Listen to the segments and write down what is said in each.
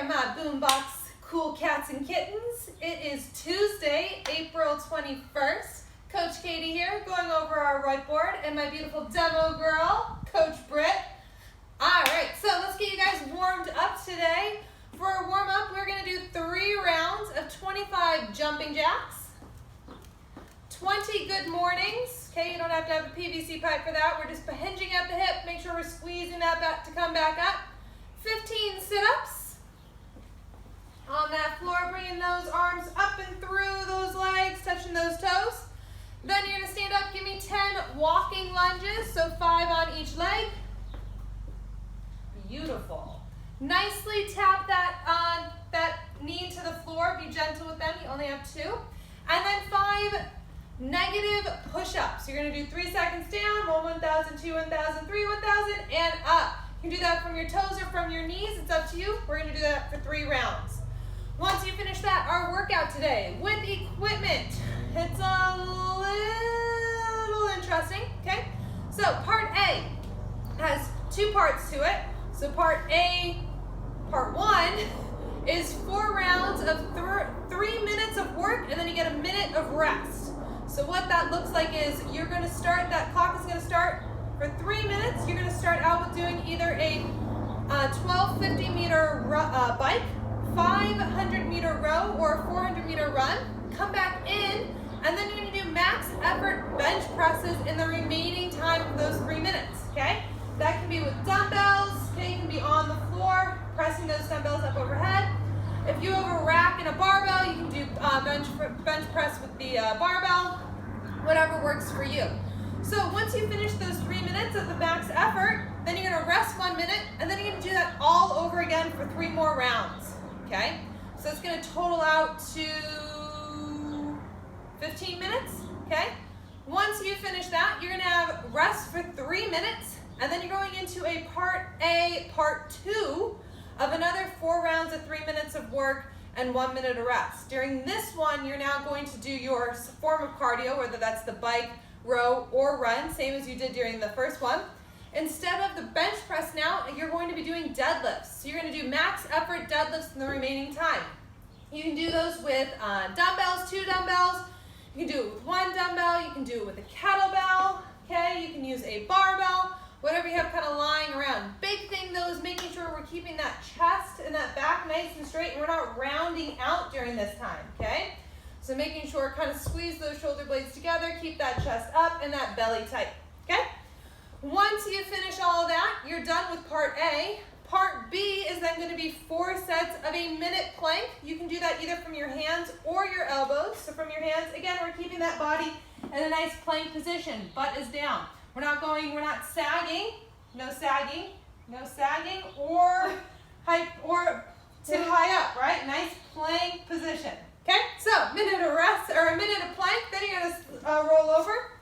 my Boombox cool cats and kittens. It is Tuesday, April 21st. Coach Katie here, going over our whiteboard, and my beautiful demo girl, Coach Britt. All right, so let's get you guys warmed up today. For our warm-up, we're going to do 3 rounds of 25 jumping jacks, 20 good mornings. Okay, you don't have to have a PVC pipe for that. We're just hinging at the hip. Make sure we're squeezing that back to come back up. 15 sit-ups on that floor, bringing those arms up and through those legs, touching those toes. Then you're going to stand up, give me 10 walking lunges, so 5 on each leg. Beautiful. Nicely tap that knee to the floor. Be gentle with them. You only have 2. And then 5 negative push-ups. You're going to do 3 seconds down, 1 1,000, 2 1,000, 3 1,000, and up. You can do that from your toes or from your knees. It's up to you. We're going to do that for 3 rounds. Once you finish that, our workout today with equipment. It's a little interesting, okay? So part A has 2 parts to it. So part 1 is 4 rounds of 3 minutes of work, and then you get a minute of rest. So what that looks like is you're going to start, that clock is going to start for 3 minutes. You're going to start out with doing either a 1250 meter bike, 500 meter row, or a 400 meter run. Come back in, and then you're going to do max effort bench presses in the remaining time of those 3 minutes, okay? That can be with dumbbells, okay? You can be on the floor, pressing those dumbbells up overhead. If you have a rack and a barbell, you can do bench press with the barbell, whatever works for you. So once you finish those 3 minutes of the max effort, then you're going to rest 1 minute, and then you're going to do that all over again for 3 more rounds, okay? So it's going to total out to 15 minutes, okay? Once you finish that, you're going to have rest for 3 minutes, and then you're going into a part 2 of another 4 rounds of 3 minutes of work and 1 minute of rest. During this one, you're now going to do your form of cardio, whether that's the bike, row, or run, same as you did during the first one. Instead of the bench press now, you're going to be doing deadlifts. So you're going to do max effort deadlifts in the remaining time. You can do those with dumbbells, 2 dumbbells. You can do it with 1 dumbbell. You can do it with a kettlebell. Okay, you can use a barbell, whatever you have kind of lying around. Big thing though is making sure we're keeping that chest and that back nice and straight, and we're not rounding out during this time, okay? So making sure kind of squeeze those shoulder blades together, keep that chest up and that belly tight, okay? Once you finish all of that, you're done with part A. Part B is then going to be 4 sets of a minute plank. You can do that either from your hands or your elbows. So from your hands, again, we're keeping that body in a nice plank position. Butt is down. We're not sagging, no sagging, or too high up, right? Nice plank position. Okay, so minute of rest, or a minute of plank, then you're gonna roll over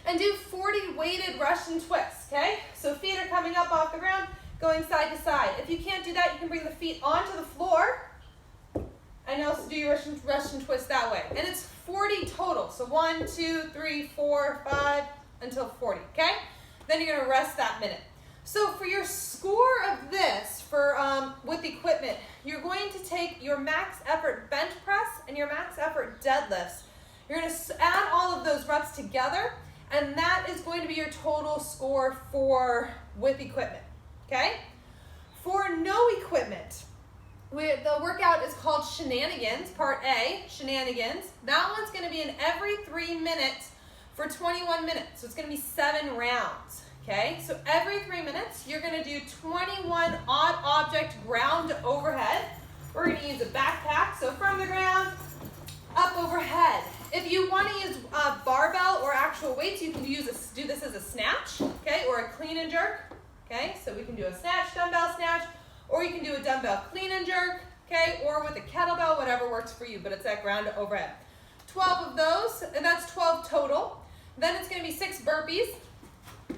and do 40 weighted Russian twists, okay? So feet are coming up off the ground, going side to side. If you can't do that, you can bring the feet onto the floor and also do your Russian twist that way. And it's 40 total, so 1, 2, 3, 4, 5, until 40, okay? Then you're gonna rest that minute. So for your score of this, with equipment, you're going to take your max effort bench press and your max effort deadlifts. You're gonna add all of those reps together, and that is going to be your total score with equipment, okay? For no equipment, the workout is called Shenanigans, part A, Shenanigans. That one's gonna be in every 3 minutes for 21 minutes, so it's gonna be 7 rounds, okay? So every 3 minutes, you're gonna do 21 odd object ground overhead. We're gonna use a backpack, so from the ground, up overhead. If you wanna use a barbell or actual weights, you can do this as a snatch, okay? Or a clean and jerk, okay? So we can do a snatch, dumbbell snatch, or you can do a dumbbell clean and jerk, okay? Or with a kettlebell, whatever works for you, but it's that ground overhead. 12 of those, and that's 12 total. Then it's going to be 6 burpees,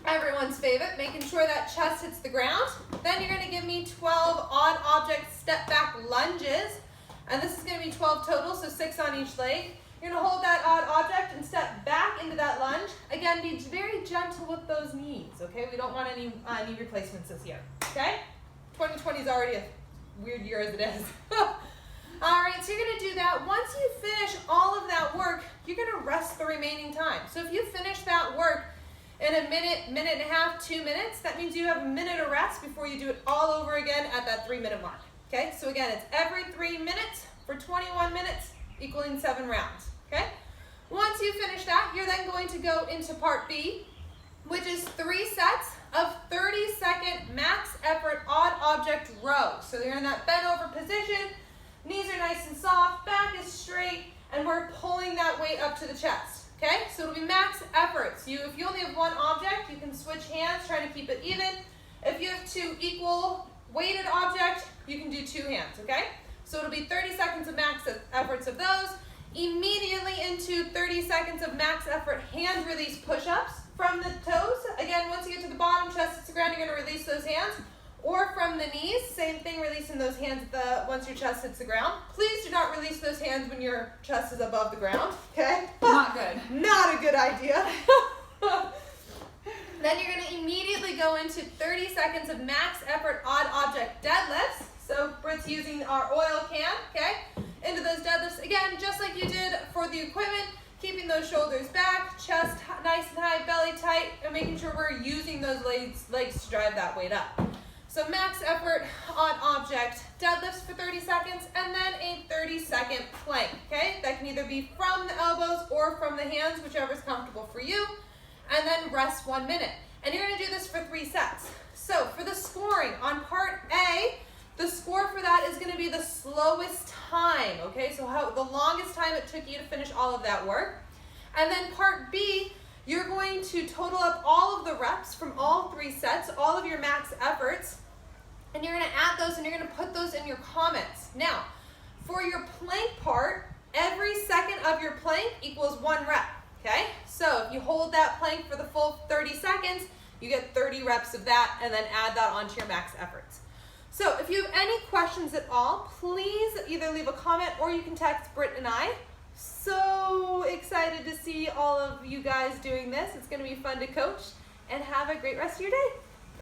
everyone's favorite, making sure that chest hits the ground. Then you're going to give me 12 odd object step back lunges, and this is going to be 12 total, so 6 on each leg. You're going to hold that odd object and step back into that lunge. Again, be very gentle with those knees, okay? We don't want any knee replacements this year, okay? 2020 is already weird year as it is. All right, so you're gonna do that. Once you finish all of that work, you're gonna rest the remaining time. So if you finish that work in a minute, minute and a half, 2 minutes, that means you have a minute of rest before you do it all over again at that 3-minute mark. Okay, so again, it's every 3 minutes for 21 minutes, equaling 7 rounds. Okay, once you finish that, you're then going to go into part B, which is 3 sets of 30-second max effort odd object rows. So you're in that bent over position, knees are nice and soft, back is straight, and we're pulling that weight up to the chest. Okay, so it'll be max efforts. If you only have one object, you can switch hands, trying to keep it even. If you have 2 equal weighted objects, you can do 2 hands, okay? So it'll be 30 seconds of max efforts of those. Immediately into 30 seconds of max effort hand release push-ups from the toes. Again, once you get to the bottom, chest hits the ground, you're gonna release those hands. Or from the knees, same thing, releasing those hands once your chest hits the ground. Please do not release those hands when your chest is above the ground, okay? Not good. Not a good idea. Then you're gonna immediately go into 30 seconds of max effort odd object deadlifts. So Britt's using our oil can, okay? Into those deadlifts, again, just like you did for the equipment, keeping those shoulders back, chest nice and high, belly tight, and making sure we're using those legs to drive that weight up. So max effort on object deadlifts for 30 seconds, and then a 30-second plank, okay? That can either be from the elbows or from the hands, whichever is comfortable for you, and then rest 1 minute. And you're gonna do this for 3 sets. So for the scoring on part A, the score for that is gonna be the slowest time, okay? So the longest time it took you to finish all of that work. And then part B, you're going to total up all of the reps from all 3 sets, all of your max efforts, and you're gonna add those and you're gonna put those in your comments. Now, for your plank part, every second of your plank equals 1 rep, okay? So if you hold that plank for the full 30 seconds, you get 30 reps of that, and then add that onto your max efforts. So if you have any questions at all, please either leave a comment or you can text Britt and I. So excited to see all of you guys doing this. It's gonna be fun to coach, and have a great rest of your day.